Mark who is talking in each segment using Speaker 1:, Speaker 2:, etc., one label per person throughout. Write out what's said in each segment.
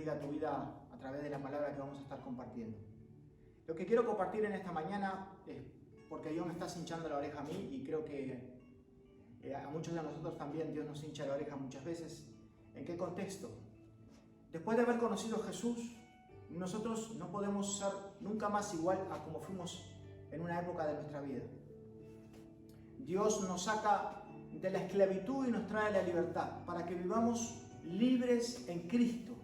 Speaker 1: bendiga tu vida a través de la palabra que vamos a estar compartiendo. Lo que quiero compartir en esta mañana es porque Dios me está hinchando la oreja a mí y creo que a muchos de nosotros también Dios nos hincha la oreja muchas veces. ¿En qué contexto? Después de haber conocido a Jesús, nosotros no podemos ser nunca más igual a como fuimos en una época de nuestra vida. Dios nos saca de la esclavitud y nos trae la libertad para que vivamos libres en Cristo,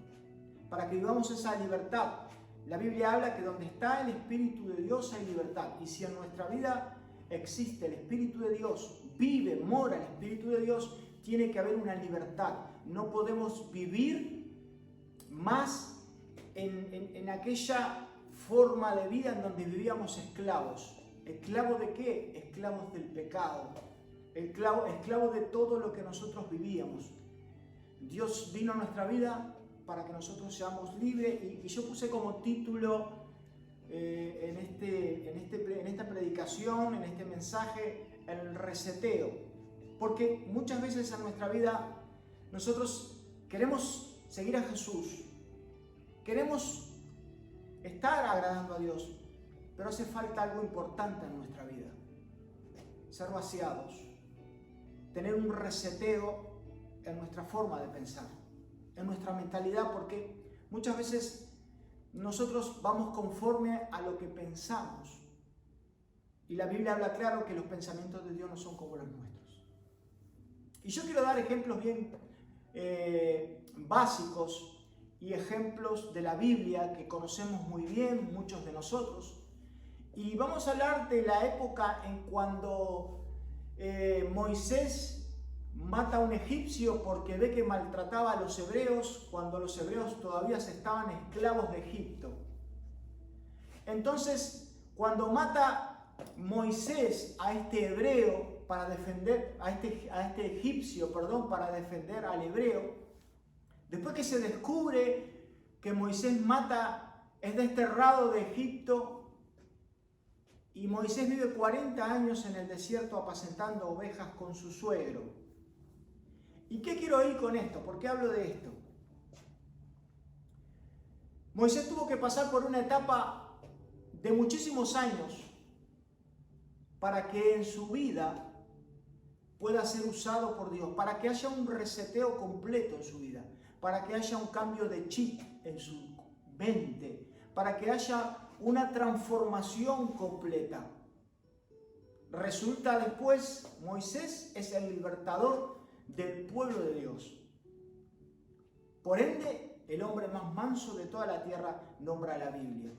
Speaker 1: para que vivamos esa libertad. La Biblia habla que donde está el Espíritu de Dios hay libertad, y si en nuestra vida existe el Espíritu de Dios, vive, mora el Espíritu de Dios, tiene que haber una libertad. No podemos vivir más en aquella forma de vida en donde vivíamos esclavos. ¿Esclavos de qué? Esclavos del pecado, esclavos de todo lo que nosotros vivíamos. Dios vino a nuestra vida para que nosotros seamos libres, y yo puse como título en esta predicación, en este mensaje, el reseteo. Porque muchas veces en nuestra vida nosotros queremos seguir a Jesús, queremos estar agradando a Dios, pero hace falta algo importante en nuestra vida: ser vaciados, tener un reseteo en nuestra forma de pensar, en nuestra mentalidad, porque muchas veces nosotros vamos conforme a lo que pensamos, y la Biblia habla claro que los pensamientos de Dios no son como los nuestros. Y yo quiero dar ejemplos bien básicos y ejemplos de la Biblia que conocemos muy bien muchos de nosotros, y vamos a hablar de la época en cuando Moisés mata a un egipcio porque ve que maltrataba a los hebreos cuando los hebreos todavía estaban esclavos de Egipto. Entonces, cuando mata Moisés a este hebreo para defender, a este egipcio, para defender al hebreo, después que se descubre que Moisés es desterrado de Egipto, y Moisés vive 40 años en el desierto apacentando ovejas con su suegro. ¿Y qué quiero ir con esto? ¿Por qué hablo de esto? Moisés tuvo que pasar por una etapa de muchísimos años para que en su vida pueda ser usado por Dios, para que haya un reseteo completo en su vida, para que haya un cambio de chip en su mente, para que haya una transformación completa. Resulta después, Moisés es el libertador del pueblo de Dios. Por ende, el hombre más manso de toda la tierra nombra la Biblia.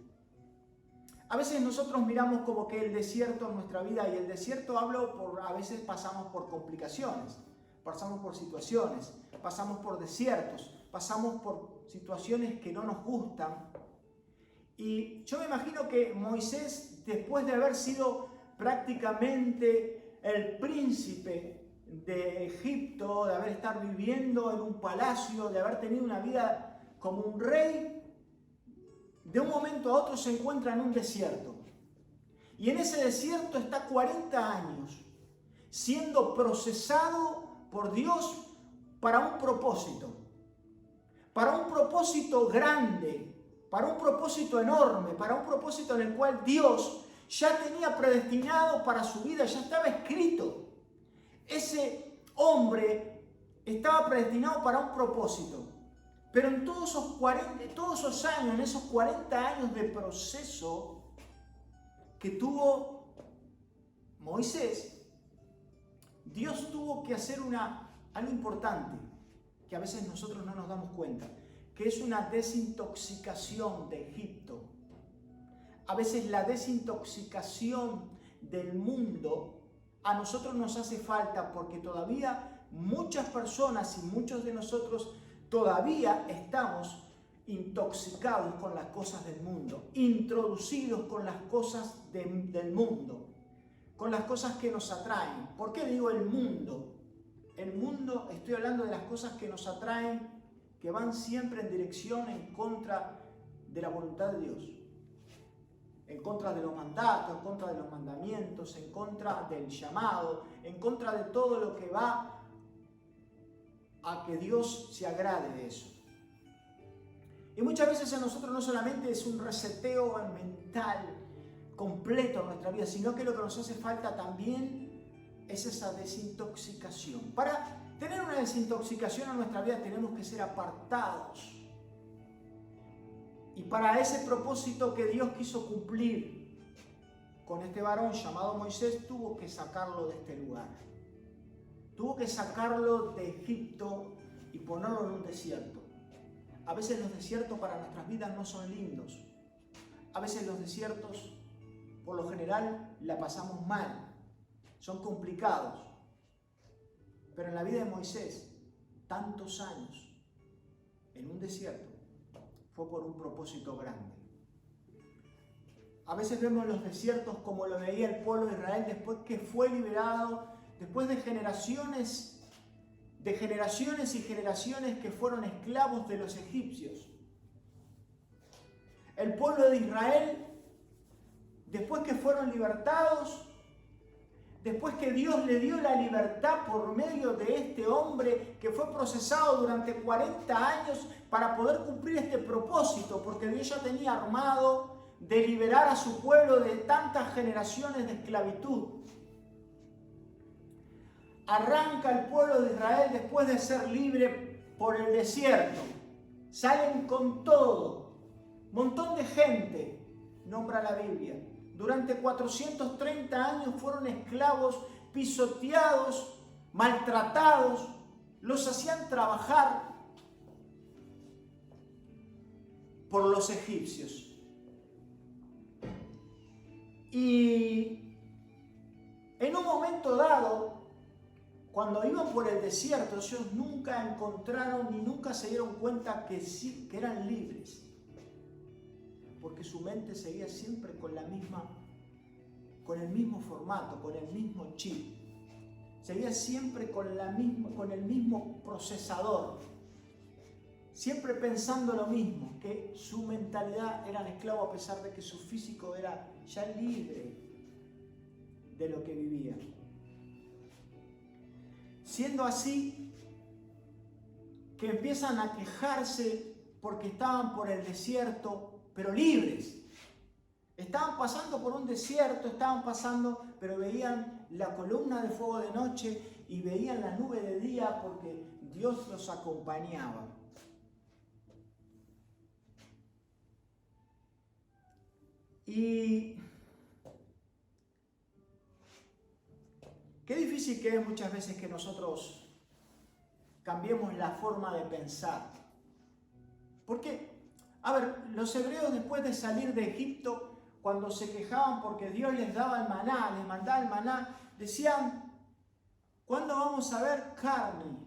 Speaker 1: A veces nosotros miramos como que el desierto en nuestra vida, y el desierto a veces pasamos por complicaciones, pasamos por situaciones, pasamos por desiertos, pasamos por situaciones que no nos gustan. Y yo me imagino que Moisés, después de haber sido prácticamente el príncipe de Egipto, de haber estado viviendo en un palacio, de haber tenido una vida como un rey, de un momento a otro se encuentra en un desierto. Y en ese desierto está 40 años siendo procesado por Dios para un propósito grande, para un propósito enorme, para un propósito en el cual Dios ya tenía predestinado para su vida, ya estaba escrito. Ese hombre estaba predestinado para un propósito, pero en todos esos años, en esos 40 años de proceso que tuvo Moisés, Dios tuvo que hacer algo importante, que a veces nosotros no nos damos cuenta, que es una desintoxicación de Egipto. A veces la desintoxicación del mundo a nosotros nos hace falta, porque todavía muchas personas y muchos de nosotros todavía estamos intoxicados con las cosas del mundo, introducidos con las cosas del mundo, con las cosas que nos atraen. ¿Por qué digo el mundo? El mundo, estoy hablando de las cosas que nos atraen, que van siempre en dirección en contra de la voluntad de Dios, en contra de los mandatos, en contra de los mandamientos, en contra del llamado, en contra de todo lo que va a que Dios se agrade de eso. Y muchas veces en nosotros no solamente es un reseteo mental completo en nuestra vida, sino que lo que nos hace falta también es esa desintoxicación. Para tener una desintoxicación en nuestra vida tenemos que ser apartados. Y para ese propósito que Dios quiso cumplir con este varón llamado Moisés, tuvo que sacarlo de este lugar. Tuvo que sacarlo de Egipto y ponerlo en un desierto. A veces los desiertos para nuestras vidas no son lindos. A veces los desiertos, por lo general, la pasamos mal. Son complicados. Pero en la vida de Moisés, tantos años en un desierto, fue por un propósito grande. A veces vemos los desiertos como lo veía el pueblo de Israel después que fue liberado, después de generaciones y generaciones que fueron esclavos de los egipcios. El pueblo de Israel, después que fueron libertados, después que Dios le dio la libertad por medio de este hombre que fue procesado durante 40 años para poder cumplir este propósito, porque Dios ya tenía armado de liberar a su pueblo de tantas generaciones de esclavitud. Arranca el pueblo de Israel después de ser libre por el desierto. Salen con todo. Montón de gente, nombra la Biblia. Durante 430 años fueron esclavos, pisoteados, maltratados. Los hacían trabajar por los egipcios. Y en un momento dado, cuando iban por el desierto, ellos nunca encontraron ni nunca se dieron cuenta que sí, que eran libres. Porque su mente seguía siempre con el mismo formato, con el mismo chip. Seguía siempre con el mismo procesador. Siempre pensando lo mismo, que su mentalidad era esclavo a pesar de que su físico era ya libre de lo que vivía. Siendo así, que empiezan a quejarse porque estaban por el desierto, pero libres. Estaban pasando por un desierto, pero veían la columna de fuego de noche y veían la nube de día porque Dios los acompañaba. Y qué difícil que es muchas veces que nosotros cambiemos la forma de pensar. Porque, los hebreos después de salir de Egipto, cuando se quejaban porque Dios les daba el maná, les mandaba el maná, decían, ¿cuándo vamos a ver carne?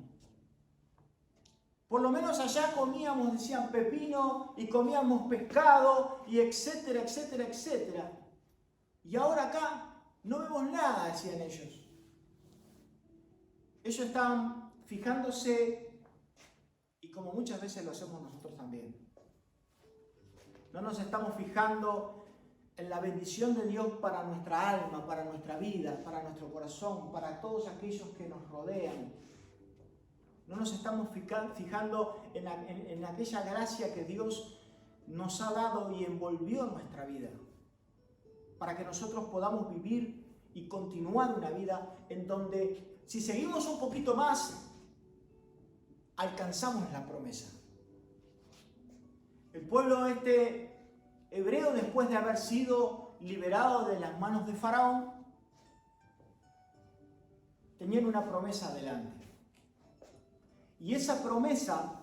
Speaker 1: Por lo menos allá comíamos, decían, pepino y comíamos pescado y etcétera, etcétera, etcétera. Y ahora acá no vemos nada, decían ellos. Ellos estaban fijándose, y como muchas veces lo hacemos nosotros también, no nos estamos fijando en la bendición de Dios para nuestra alma, para nuestra vida, para nuestro corazón, para todos aquellos que nos rodean. No nos estamos fijando en aquella gracia que Dios nos ha dado y envolvió en nuestra vida, para que nosotros podamos vivir y continuar una vida en donde, si seguimos un poquito más, alcanzamos la promesa. El pueblo hebreo, después de haber sido liberado de las manos de Faraón, tenían una promesa adelante. Y esa promesa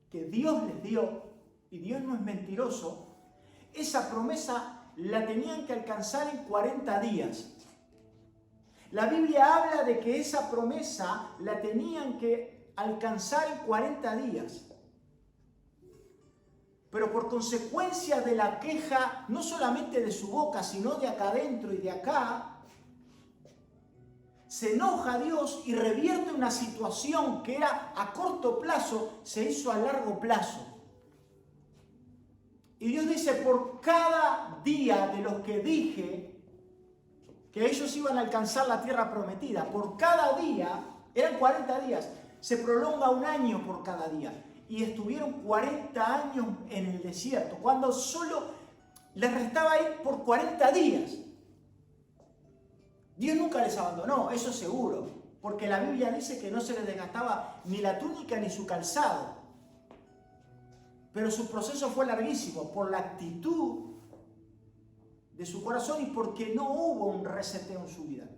Speaker 1: que Dios les dio, y Dios no es mentiroso, esa promesa la tenían que alcanzar en 40 días. La Biblia habla de que esa promesa la tenían que alcanzar en 40 días. Pero por consecuencia de la queja, no solamente de su boca, sino de acá adentro y de acá, se enoja Dios y revierte una situación que era a corto plazo, se hizo a largo plazo. Y Dios dice, por cada día de los que dije que ellos iban a alcanzar la tierra prometida, por cada día, eran 40 días, se prolonga un año por cada día. y estuvieron 40 años en el desierto, cuando solo les restaba ir por 40 días. Dios nunca les abandonó, eso seguro, porque la Biblia dice que no se les desgastaba ni la túnica ni su calzado. Pero su proceso fue larguísimo por la actitud de su corazón y porque no hubo un reseteo en su vida.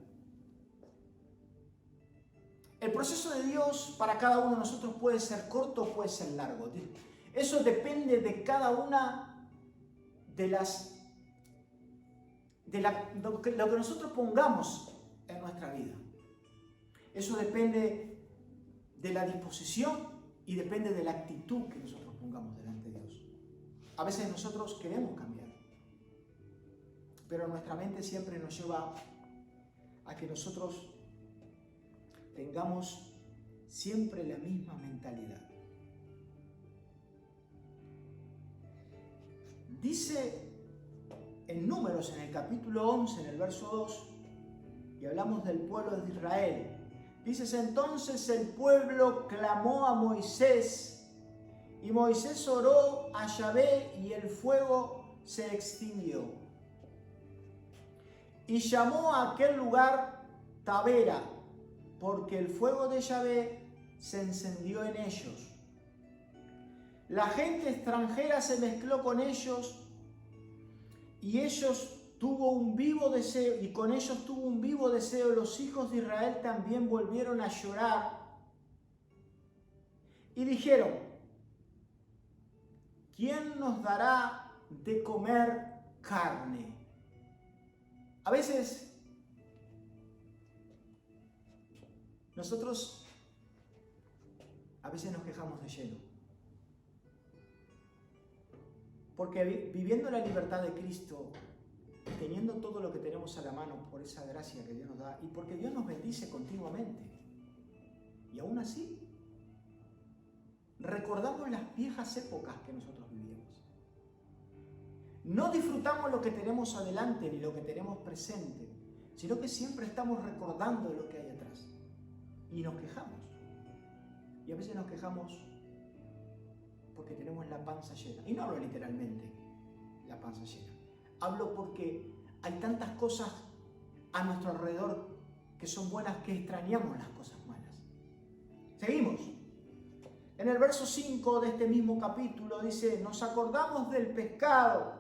Speaker 1: El proceso de Dios para cada uno de nosotros puede ser corto o puede ser largo. Eso depende de cada una de lo que nosotros pongamos en nuestra vida. Eso depende de la disposición y depende de la actitud que nosotros pongamos delante de Dios. A veces nosotros queremos cambiar, pero nuestra mente siempre nos lleva a que nosotros tengamos siempre la misma mentalidad. Dice en Números, en el capítulo 11, en el verso 2, y hablamos del pueblo de Israel. Dice: entonces el pueblo clamó a Moisés, y Moisés oró a Yahvé, y el fuego se extinguió. Y llamó a aquel lugar Tabera, porque el fuego de Yahvé se encendió en ellos. La gente extranjera se mezcló con ellos, y con ellos tuvo un vivo deseo. Los hijos de Israel también volvieron a llorar y dijeron: ¿quién nos dará de comer carne? A veces nosotros nos quejamos de lleno. Porque viviendo la libertad de Cristo, teniendo todo lo que tenemos a la mano por esa gracia que Dios nos da y porque Dios nos bendice continuamente, y aún así recordamos las viejas épocas que nosotros vivíamos. No disfrutamos lo que tenemos adelante ni lo que tenemos presente, sino que siempre estamos recordando lo que hay atrás y nos quejamos. Y a veces nos quejamos porque tenemos la panza llena. Y no hablo literalmente la panza llena. Hablo porque hay tantas cosas a nuestro alrededor que son buenas que extrañamos las cosas malas. Seguimos. En el verso 5 de este mismo capítulo dice: nos acordamos del pescado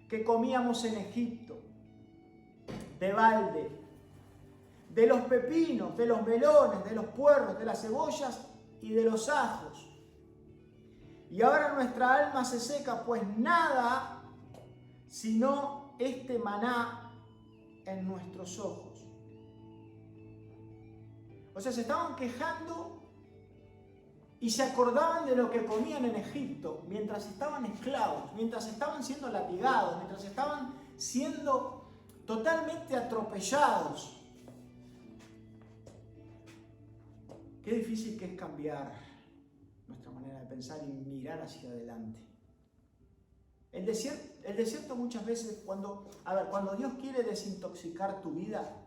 Speaker 1: que comíamos en Egipto, de balde, de los pepinos, de los melones, de los puerros, de las cebollas y de los ajos. Y ahora nuestra alma se seca, pues nada sino este maná en nuestros ojos. O sea, se estaban quejando y se acordaban de lo que comían en Egipto mientras estaban esclavos, mientras estaban siendo latigados, mientras estaban siendo totalmente atropellados. Qué difícil que es cambiar nuestra manera de pensar y mirar hacia adelante. El desierto muchas veces, cuando Dios quiere desintoxicar tu vida,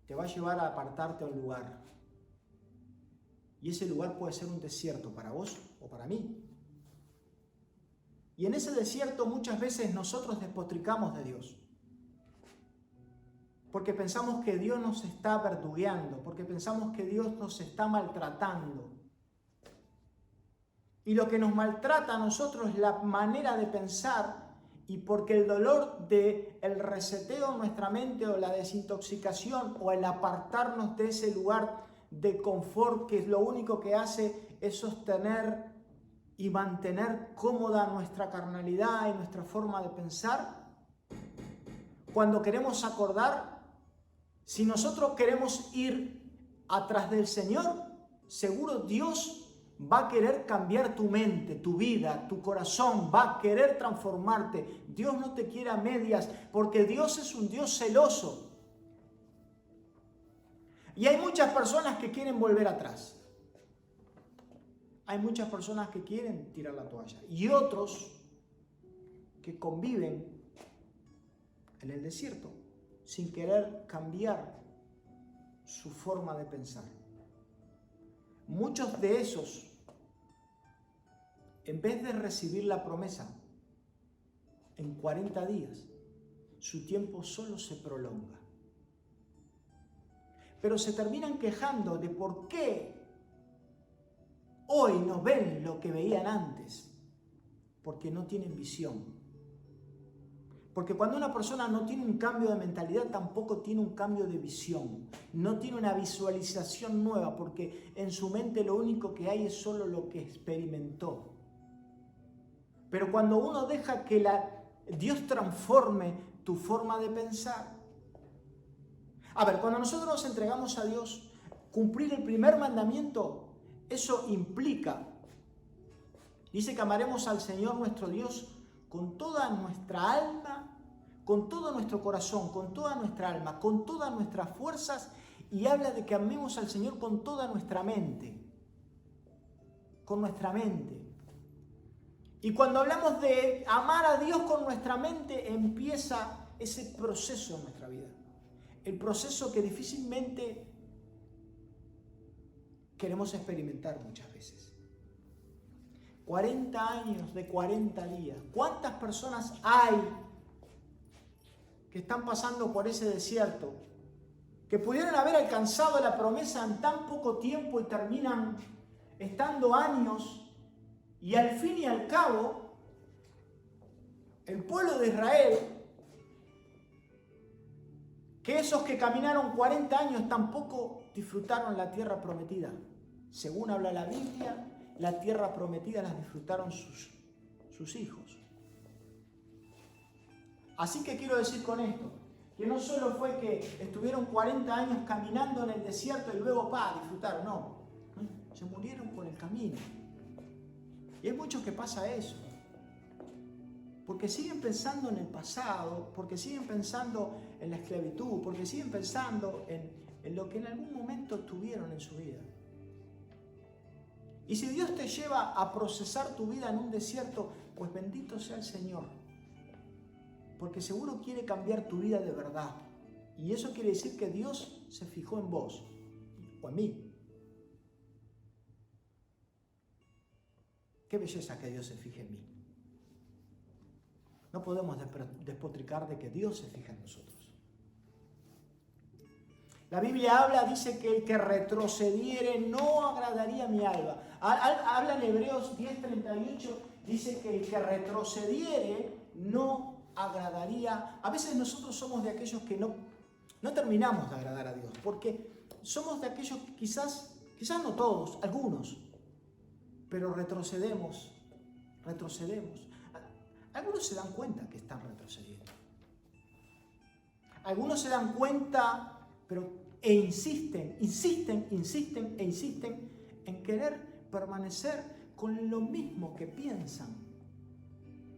Speaker 1: te va a llevar a apartarte a un lugar. Y ese lugar puede ser un desierto para vos o para mí. Y en ese desierto muchas veces nosotros despotricamos de Dios. Porque pensamos que Dios nos está verdugueando, porque pensamos que Dios nos está maltratando. Y lo que nos maltrata a nosotros es la manera de pensar, y porque el dolor del reseteo en nuestra mente o la desintoxicación o el apartarnos de ese lugar de confort que lo único que hace es sostener y mantener cómoda nuestra carnalidad y nuestra forma de pensar, cuando queremos acordar, si nosotros queremos ir atrás del Señor, seguro Dios va a querer cambiar tu mente, tu vida, tu corazón, va a querer transformarte. Dios no te quiere a medias, porque Dios es un Dios celoso. Y hay muchas personas que quieren volver atrás. Hay muchas personas que quieren tirar la toalla. Y otros que conviven en el desierto, sin querer cambiar su forma de pensar. Muchos de esos, en vez de recibir la promesa en 40 días, su tiempo solo se prolonga. Pero se terminan quejando de por qué hoy no ven lo que veían antes, porque no tienen visión. Porque cuando una persona no tiene un cambio de mentalidad, tampoco tiene un cambio de visión. No tiene una visualización nueva, porque en su mente lo único que hay es solo lo que experimentó. Pero cuando uno deja que Dios transforme tu forma de pensar. A ver, cuando nosotros nos entregamos a Dios, cumplir el primer mandamiento, eso implica, dice que amaremos al Señor nuestro Dios con toda nuestra alma, con todo nuestro corazón, con toda nuestra alma, con todas nuestras fuerzas, y habla de que amemos al Señor con toda nuestra mente. Con nuestra mente. Y cuando hablamos de amar a Dios con nuestra mente, empieza ese proceso en nuestra vida. El proceso que difícilmente queremos experimentar muchas veces. 40 años de 40 días. ¿Cuántas personas hay que están pasando por ese desierto, que pudieron haber alcanzado la promesa en tan poco tiempo y terminan estando años, y al fin y al cabo, el pueblo de Israel, que esos que caminaron 40 años tampoco disfrutaron la tierra prometida? Según habla la Biblia, la tierra prometida las disfrutaron sus hijos. Así que quiero decir con esto, que no solo fue que estuvieron 40 años caminando en el desierto y luego disfrutaron, no. Se murieron por el camino. Y hay muchos que pasa eso. Porque siguen pensando en el pasado, porque siguen pensando en la esclavitud, porque siguen pensando en lo que en algún momento tuvieron en su vida. Y si Dios te lleva a procesar tu vida en un desierto, pues bendito sea el Señor. Porque seguro quiere cambiar tu vida de verdad. Y eso quiere decir que Dios se fijó en vos o en mí. Qué belleza que Dios se fije en mí. No podemos despotricar de que Dios se fija en nosotros. La Biblia dice que el que retrocediere no agradaría a mi alma. Habla en Hebreos 10:38, dice que el que retrocediere no agradaría. A veces nosotros somos de aquellos que no terminamos de agradar a Dios, porque somos de aquellos, quizás no todos, algunos, pero retrocedemos. Algunos se dan cuenta que están retrocediendo. Algunos se dan cuenta, insisten en querer permanecer con lo mismo que piensan.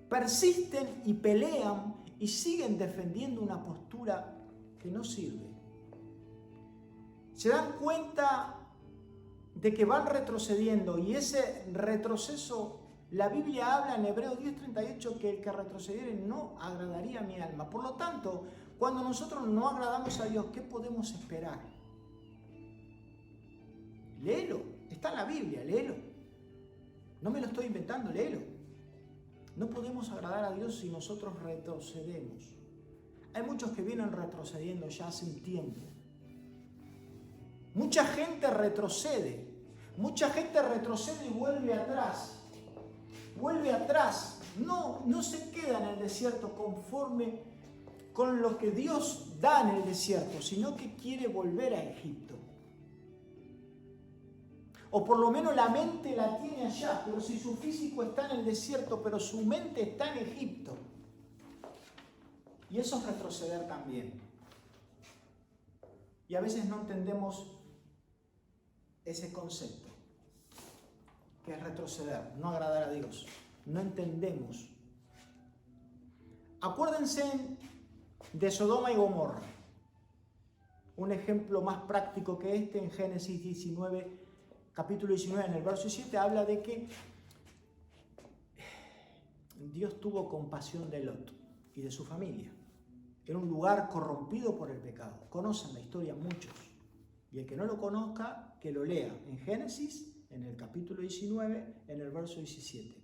Speaker 1: Persisten y pelean y siguen defendiendo una postura que no sirve. Se dan cuenta de que van retrocediendo, y ese retroceso, la Biblia habla en Hebreos 10:38 que el que retrocediere no agradaría a mi alma. Por lo tanto, cuando nosotros no agradamos a Dios, ¿qué podemos esperar? Léelo, está en la Biblia, léelo. No me lo estoy inventando, léelo. No podemos agradar a Dios si nosotros retrocedemos. Hay muchos que vienen retrocediendo ya hace un tiempo. Mucha gente retrocede y vuelve atrás. No se queda en el desierto conforme con lo que Dios da en el desierto, sino que quiere volver a Egipto. O por lo menos la mente la tiene allá, pero si su físico está en el desierto, pero su mente está en Egipto. Y eso es retroceder también. Y a veces no entendemos ese concepto, que es retroceder, no agradar a Dios. No entendemos. Acuérdense de Sodoma y Gomorra. Un ejemplo más práctico que este, en Génesis 19, capítulo 19, en el verso 7, habla de que Dios tuvo compasión de Lot y de su familia. Era un lugar corrompido por el pecado. Conocen la historia muchos. Y el que no lo conozca, que lo lea en Génesis, en el capítulo 19, en el verso 17.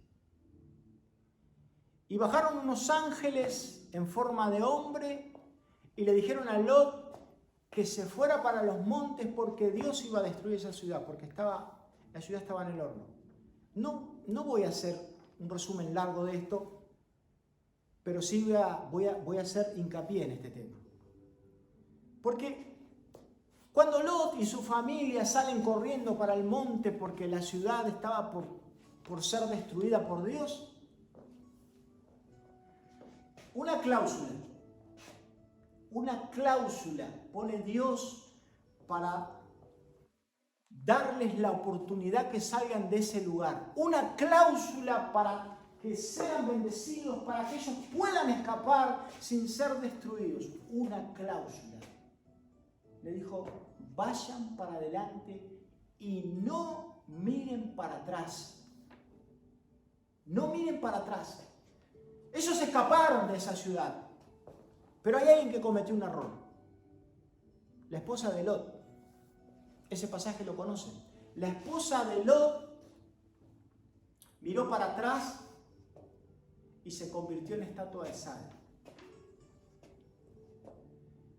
Speaker 1: Y bajaron unos ángeles en forma de hombre y le dijeron a Lot que se fuera para los montes porque Dios iba a destruir esa ciudad, porque la ciudad estaba en el horno. No voy a hacer un resumen largo de esto, pero sí voy a hacer hincapié en este tema. Porque cuando Lot y su familia salen corriendo para el monte porque la ciudad estaba por ser destruida por Dios, una cláusula pone Dios para darles la oportunidad que salgan de ese lugar. Una cláusula para que sean bendecidos, para que ellos puedan escapar sin ser destruidos. Una cláusula. Le dijo, vayan para adelante y no miren para atrás. No miren para atrás. Ellos escaparon de esa ciudad. Pero hay alguien que cometió un error. La esposa de Lot. Ese pasaje lo conocen. La esposa de Lot miró para atrás y se convirtió en estatua de sal.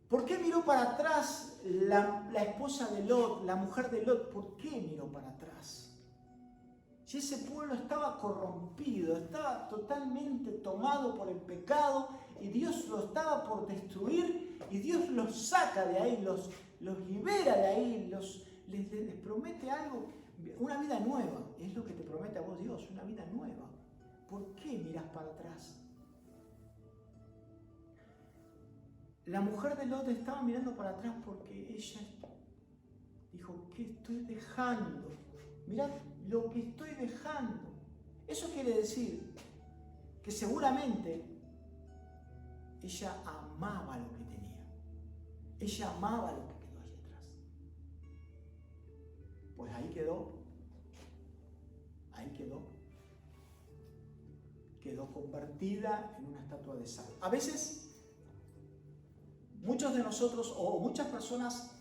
Speaker 1: ¿Por qué miró para atrás la esposa de Lot, la mujer de Lot? ¿Por qué miró para atrás? Si ese pueblo estaba corrompido, estaba totalmente tomado por el pecado y Dios lo estaba por destruir y Dios los saca de ahí, los libera de ahí, les promete algo, una vida nueva. Es lo que te promete a vos Dios, una vida nueva. ¿Por qué mirás para atrás? La mujer de Lot estaba mirando para atrás porque ella dijo, ¿qué estoy dejando? Mirad lo que estoy dejando. Eso quiere decir que seguramente ella amaba lo que tenía. Ella amaba lo que quedó allí atrás. Pues ahí quedó. Quedó convertida en una estatua de sal. A veces, muchos de nosotros o muchas personas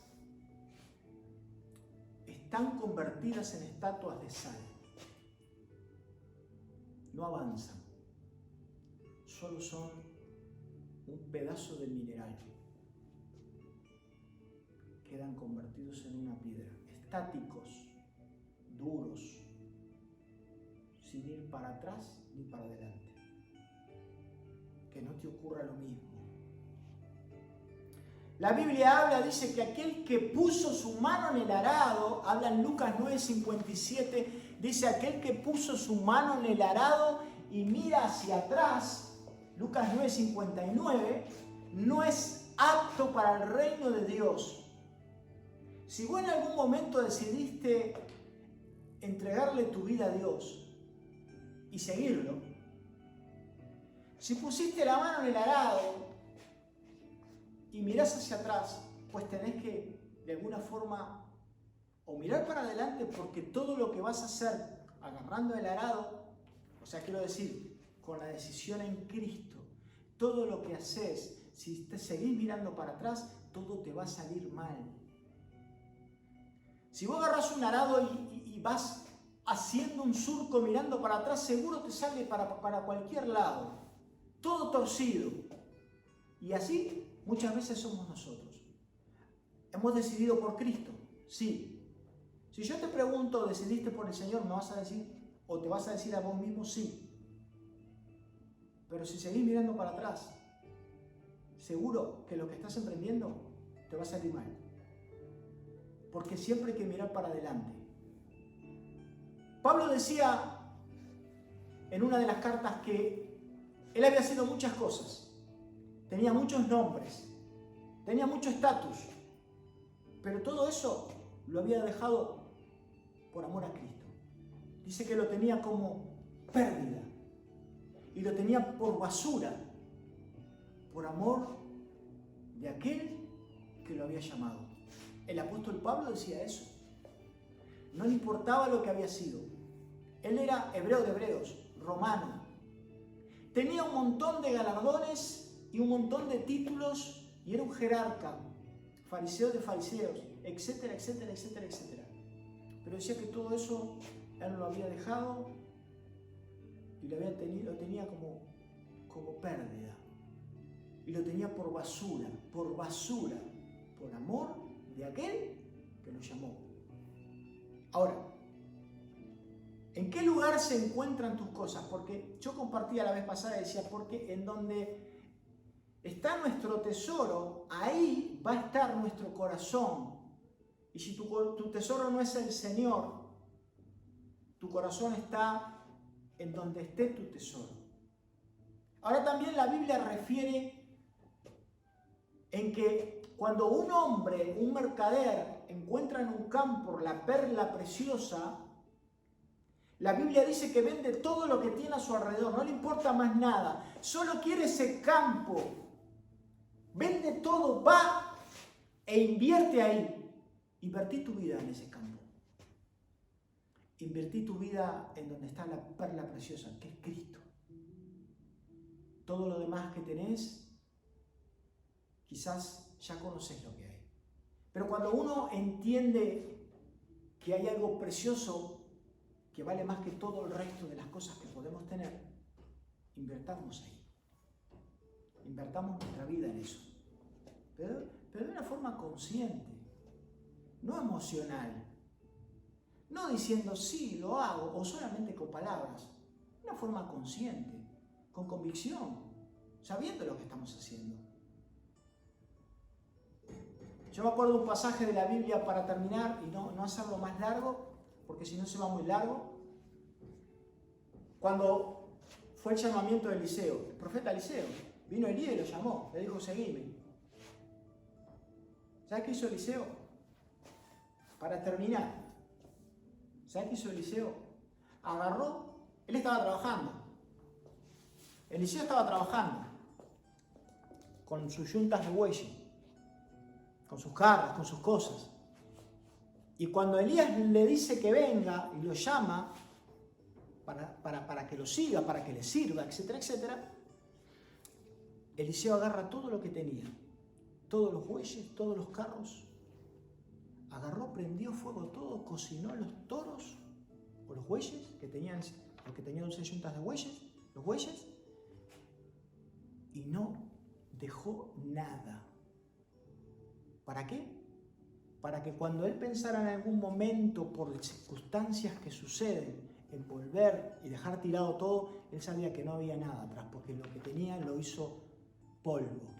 Speaker 1: están convertidas en estatuas de sal. No avanzan. Solo son un pedazo de mineral. Quedan convertidos en una piedra. Estáticos, duros, sin ir para atrás ni para adelante. Que no te ocurra lo mismo. La Biblia dice que aquel que puso su mano en el arado, habla en Lucas 9:57, dice aquel que puso su mano en el arado y mira hacia atrás, Lucas 9:59, no es apto para el reino de Dios. Si vos en algún momento decidiste entregarle tu vida a Dios y seguirlo, si pusiste la mano en el arado y mirás hacia atrás, pues tenés que, de alguna forma, o mirar para adelante, porque todo lo que vas a hacer agarrando el arado, o sea, quiero decir, con la decisión en Cristo, todo lo que haces, si te seguís mirando para atrás, todo te va a salir mal. Si vos agarrás un arado y vas haciendo un surco mirando para atrás, seguro te sale para cualquier lado, todo torcido. Y así muchas veces somos nosotros. ¿Hemos decidido por Cristo? Sí. Si yo te pregunto, ¿decidiste por el Señor? ¿Me vas a decir, o te vas a decir a vos mismo, sí? Pero si seguís mirando para atrás, seguro que lo que estás emprendiendo te va a salir mal. Porque siempre hay que mirar para adelante. Pablo decía en una de las cartas que él había sido muchas cosas. Tenía muchos nombres, tenía mucho estatus, pero todo eso lo había dejado por amor a Cristo. Dice que lo tenía como pérdida y lo tenía por basura, por amor de aquel que lo había llamado. El apóstol Pablo decía eso. No le importaba lo que había sido. Él era hebreo de hebreos, romano. Tenía un montón de galardones y un montón de títulos, y era un jerarca, fariseo de fariseos, etcétera, etcétera, etcétera, etcétera. Pero decía que todo eso él lo había dejado y lo tenía como pérdida. Y lo tenía por basura, por amor de aquel que lo llamó. Ahora, ¿en qué lugar se encuentran tus cosas? Porque yo compartía la vez pasada y decía, porque en donde está nuestro tesoro, ahí va a estar nuestro corazón. Y si tu tesoro no es el Señor, tu corazón está en donde esté tu tesoro. Ahora también la Biblia refiere en que cuando un hombre, un mercader, encuentra en un campo la perla preciosa, la Biblia dice que vende todo lo que tiene a su alrededor, no le importa más nada, solo quiere ese campo, vende todo, va e invierte ahí. Invertí tu vida en ese campo. Invertí tu vida en donde está la perla preciosa, que es Cristo. Todo lo demás que tenés, quizás ya conoces lo que hay. Pero cuando uno entiende que hay algo precioso que vale más que todo el resto de las cosas que podemos tener, invertamos ahí. Invertamos nuestra vida en eso. Pero de una forma consciente, no emocional. No diciendo sí, lo hago, o solamente con palabras. De una forma consciente, con convicción, sabiendo lo que estamos haciendo. Yo me acuerdo de un pasaje de la Biblia para terminar y no hacerlo más largo, porque si no se va muy largo. Cuando fue el llamamiento de Eliseo, el profeta Eliseo, vino Elías y lo llamó, le dijo, seguime. ¿Sabes qué hizo Eliseo? Para terminar, ¿sabes qué hizo Eliseo? Agarró, él estaba trabajando. Eliseo estaba trabajando con sus yuntas de bueyes, con sus cargas, con sus cosas. Y cuando Elías le dice que venga y lo llama para que lo siga, para que le sirva, etcétera, etcétera, Eliseo agarra todo lo que tenía, todos los bueyes, todos los carros, agarró, prendió fuego todo, cocinó los toros o los bueyes, los que tenían 11 yuntas de bueyes, los bueyes, y no dejó nada. ¿Para qué? Para que cuando él pensara en algún momento, por circunstancias que suceden, en volver y dejar tirado todo, él sabía que no había nada atrás, porque lo que tenía lo hizo polvo.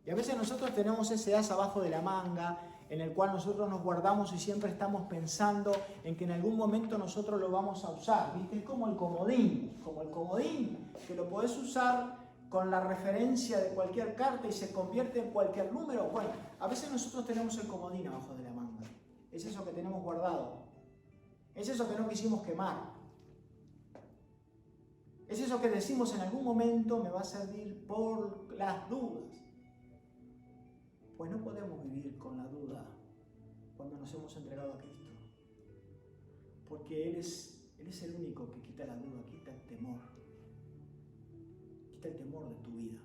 Speaker 1: Y a veces nosotros tenemos ese as abajo de la manga, en el cual nosotros nos guardamos y siempre estamos pensando en que en algún momento nosotros lo vamos a usar, ¿viste? Es como el comodín, que lo podés usar con la referencia de cualquier carta y se convierte en cualquier número. Bueno, a veces nosotros tenemos el comodín abajo de la manga. Es eso que tenemos guardado. Es eso que no quisimos quemar. Es eso que decimos en algún momento me va a servir por las dudas. Pues no podemos vivir con la duda cuando nos hemos entregado a Cristo. Porque Él es el único que quita la duda, quita el temor. Quita el temor de tu vida.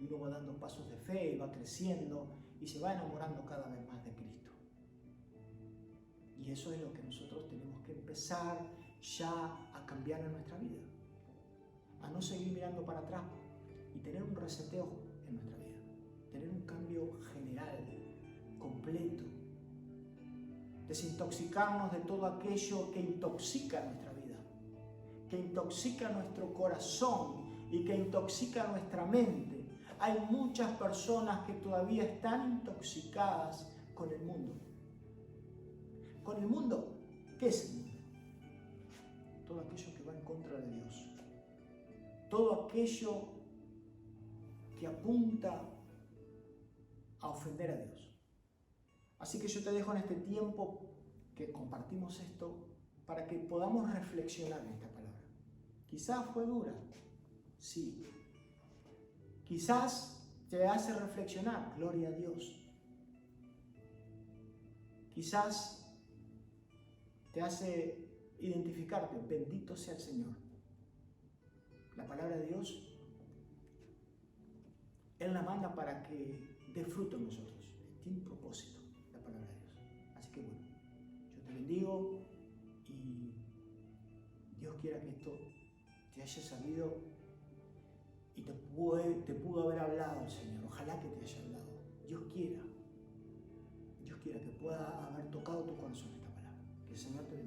Speaker 1: Y uno va dando pasos de fe y va creciendo y se va enamorando cada vez más de Cristo. Y eso es lo que nosotros tenemos que empezar ya a cambiar en nuestra vida. A no seguir mirando para atrás y tener un reseteo en nuestra vida. Tener un cambio general, completo. Desintoxicarnos de todo aquello que intoxica nuestra vida, que intoxica nuestro corazón y que intoxica nuestra mente. Hay muchas personas que todavía están intoxicadas con el mundo. ¿Con el mundo? ¿Qué es el mundo? Todo aquello que va en contra de Dios. Todo aquello que apunta a ofender a Dios. Así que yo te dejo en este tiempo que compartimos esto para que podamos reflexionar en esta palabra. Quizás fue dura, sí. Quizás te hace reflexionar, gloria a Dios. Quizás te hace identificarte, bendito sea el Señor. La palabra de Dios Él la manda para que dé fruto en nosotros. Tiene un propósito la palabra de Dios. Así que bueno, yo te bendigo y Dios quiera que esto te haya sabido y te pudo haber hablado el Señor. Ojalá que te haya hablado. Dios quiera que pueda haber tocado tu corazón esta palabra. Que el Señor te bendiga.